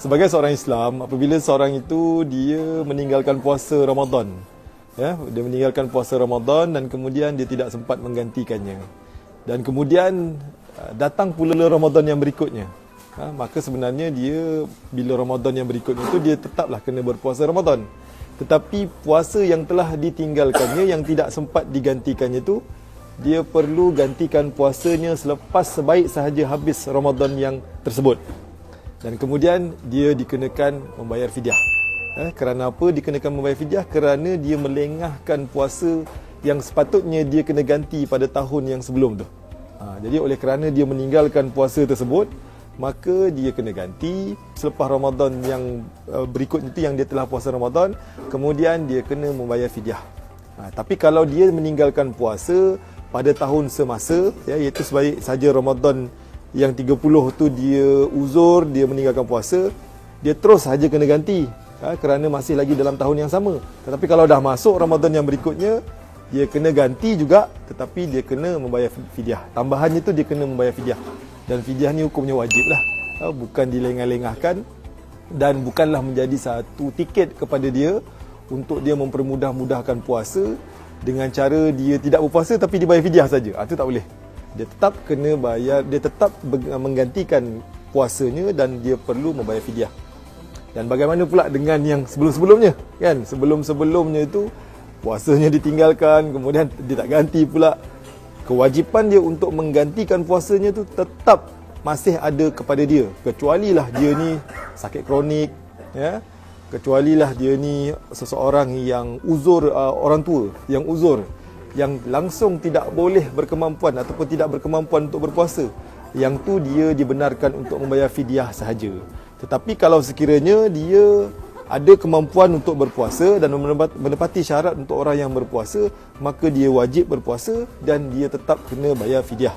sebagai seorang Islam, apabila seorang itu dia meninggalkan puasa Ramadan, ya, dia meninggalkan puasa Ramadan dan kemudian dia tidak sempat menggantikannya, dan kemudian datang pula Ramadan yang berikutnya, maka sebenarnya dia bila Ramadan yang berikutnya itu dia tetaplah kena berpuasa Ramadan. Tetapi puasa yang telah ditinggalkannya, yang tidak sempat digantikannya itu, dia perlu gantikan puasanya selepas sebaik sahaja habis Ramadan yang tersebut. Dan kemudian dia dikenakan membayar fidyah. Kerana apa dikenakan membayar fidyah? Kerana dia melengahkan puasa yang sepatutnya dia kena ganti pada tahun yang sebelum tu. Jadi oleh kerana dia meninggalkan puasa tersebut, maka dia kena ganti selepas Ramadan yang berikutnya itu, yang dia telah puasa Ramadan, kemudian dia kena membayar fidyah. Tapi kalau dia meninggalkan puasa pada tahun semasa, ya, iaitu sebaik saja Ramadan yang 30 tu dia uzur, dia meninggalkan puasa, dia terus saja kena ganti, kerana masih lagi dalam tahun yang sama. Tetapi kalau dah masuk Ramadan yang berikutnya, dia kena ganti juga, tetapi dia kena membayar fidyah. Tambahannya tu dia kena membayar fidyah. Dan fidyah ni hukumnya wajib lah, bukan dilengah-lengahkan, dan bukanlah menjadi satu tiket kepada dia untuk dia mempermudah-mudahkan puasa dengan cara dia tidak berpuasa tapi dibayar fidyah saja. Itu tak boleh. Dia tetap kena bayar, dia tetap menggantikan puasanya dan dia perlu membayar fidyah. Dan bagaimana pula dengan yang sebelum-sebelumnya, kan? Sebelum-sebelumnya itu puasanya ditinggalkan, kemudian dia tak ganti pula. Kewajipan dia untuk menggantikan puasanya itu tetap masih ada kepada dia, kecualilah dia ni sakit kronik, ya. Kecualilah dia ni seseorang yang uzur, orang tua yang uzur, yang langsung tidak boleh berkemampuan ataupun tidak berkemampuan untuk berpuasa, yang tu dia dibenarkan untuk membayar fidyah sahaja. Tetapi kalau sekiranya dia ada kemampuan untuk berpuasa dan menepati syarat untuk orang yang berpuasa, maka dia wajib berpuasa dan dia tetap kena bayar fidyah.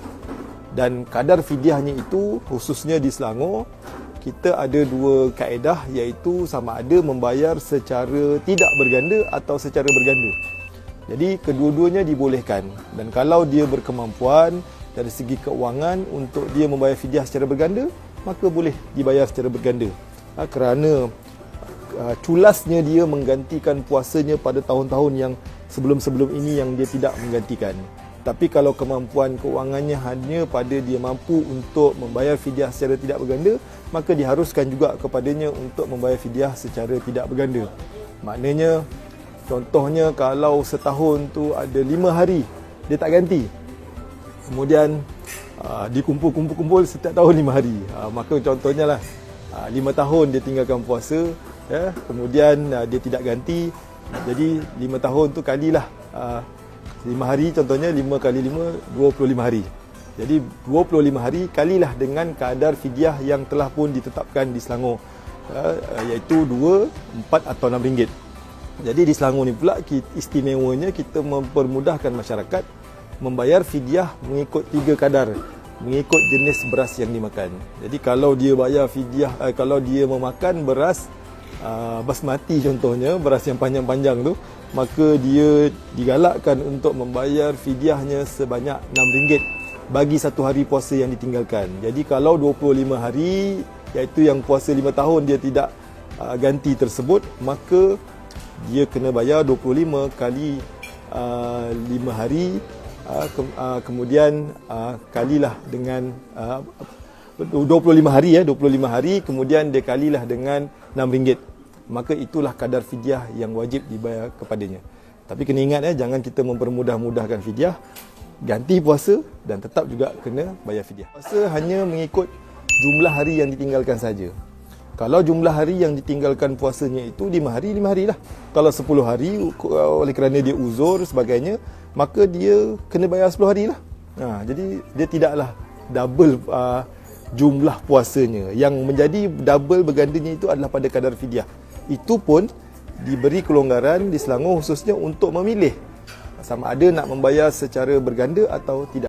Dan kadar fidyahnya itu, khususnya di Selangor, kita ada dua kaedah, iaitu sama ada membayar secara tidak berganda atau secara berganda. Jadi kedua-duanya dibolehkan, dan kalau dia berkemampuan dari segi keuangan untuk dia membayar fidyah secara berganda, maka boleh dibayar secara berganda. Kerana culasnya dia menggantikan puasanya pada tahun-tahun yang sebelum-sebelum ini yang dia tidak menggantikan. Tapi kalau kemampuan keuangannya hanya pada dia mampu untuk membayar fidyah secara tidak berganda, maka diharuskan juga kepadanya untuk membayar fidyah secara tidak berganda. Maknanya, contohnya kalau setahun tu ada 5 hari dia tak ganti, kemudian dikumpul-kumpul setiap tahun 5 hari, maka contohnya lah 5 tahun dia tinggalkan puasa, ya, kemudian dia tidak ganti, jadi 5 tahun tu kalilah 5 hari, contohnya 5 kali 5, 25 hari. Jadi 25 hari kalilah dengan kadar fidyah yang telah pun ditetapkan di Selangor, iaitu 2, 4 atau 6 ringgit. Jadi di Selangor ni pula istimewanya kita mempermudahkan masyarakat membayar fidyah mengikut 3 kadar, mengikut jenis beras yang dimakan. Jadi kalau dia bayar fidyah, kalau dia memakan beras basmati contohnya, beras yang panjang-panjang tu, maka dia digalakkan untuk membayar fidyahnya sebanyak 6 ringgit bagi satu hari puasa yang ditinggalkan. Jadi kalau 25 hari, iaitu yang puasa 5 tahun dia tidak ganti tersebut, maka dia kena bayar 25 kali 5 hari, kemudian kalilah dengan 25 hari, 25 hari, kemudian dia kalilah dengan 6 ringgit. Maka itulah kadar fidyah yang wajib dibayar kepadanya. Tapi kena ingat, jangan kita mempermudah-mudahkan fidyah. Ganti puasa dan tetap juga kena bayar fidyah. Puasa hanya mengikut jumlah hari yang ditinggalkan saja. Kalau jumlah hari yang ditinggalkan puasanya itu 5 hari, 5 hari lah. Kalau 10 hari oleh kerana dia uzur sebagainya, maka dia kena bayar 10 hari lah. Jadi dia tidaklah double jumlah puasanya. Yang menjadi double bergandanya itu adalah pada kadar fidyah. Itu pun diberi kelonggaran di Selangor khususnya untuk memilih sama ada nak membayar secara berganda atau tidak.